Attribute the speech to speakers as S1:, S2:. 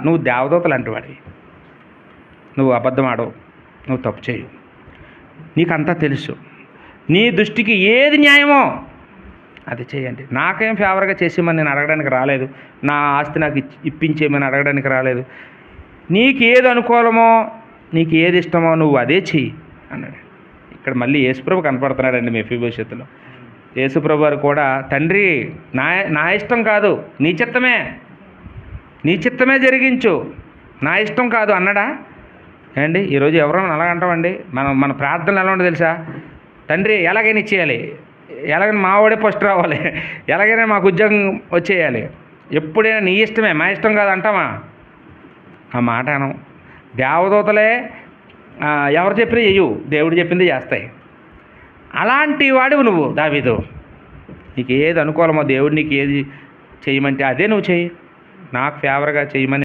S1: నువ్వు దేవదూతలు అంటవాడివి, నువ్వు అబద్ధం ఆడవు, నువ్వు తప్పు చేయవు, నీకంతా తెలుసు, నీ దృష్టికి ఏది న్యాయమో అది చేయండి. నాకేం ఫేవర్గా చేసేమని నేను అడగడానికి రాలేదు, నా ఆస్తి నాకు ఇప్పించేయమని అడగడానికి రాలేదు, నీకు ఏది అనుకూలమో నీకు ఏది ఇష్టమో నువ్వు అదే చెయ్యి అన్నాడు. ఇక్కడ మళ్ళీ యేసుప్రభు కనపడుతున్నాడండి మెఫీబోషెతులో. యేసుప్రభు వారు కూడా, తండ్రి నా ఇష్టం కాదు నీ చిత్తమే జరిగించు, నా ఇష్టం కాదు అన్నాడా అండి? ఈరోజు ఎవరైనా అలా అంటామండి. మన ప్రార్థనలు ఎలా ఉండదు తెలుసా? తండ్రి ఎలాగైనా ఇచ్చేయాలి, ఎలాగైనా మావాడే ఫస్ట్ రావాలి, ఎలాగైనా మాకు ఉద్యోగం వచ్చేయాలి, ఎప్పుడైనా నీ ఇష్టమే మా ఇష్టం కాదు అంటామా? ఆ మాట అనం. దేవదూతలే ఎవరు చెప్పినా చెయ్యు, దేవుడు చెప్పింది చేస్తాయి. అలాంటి వాడివి నువ్వు దావీదు. నీకు ఏది అనుకూలమో దేవుడు నీకు ఏది చేయమంటే అదే నువ్వు చెయ్యి, నాకు ఫేవర్గా చేయమని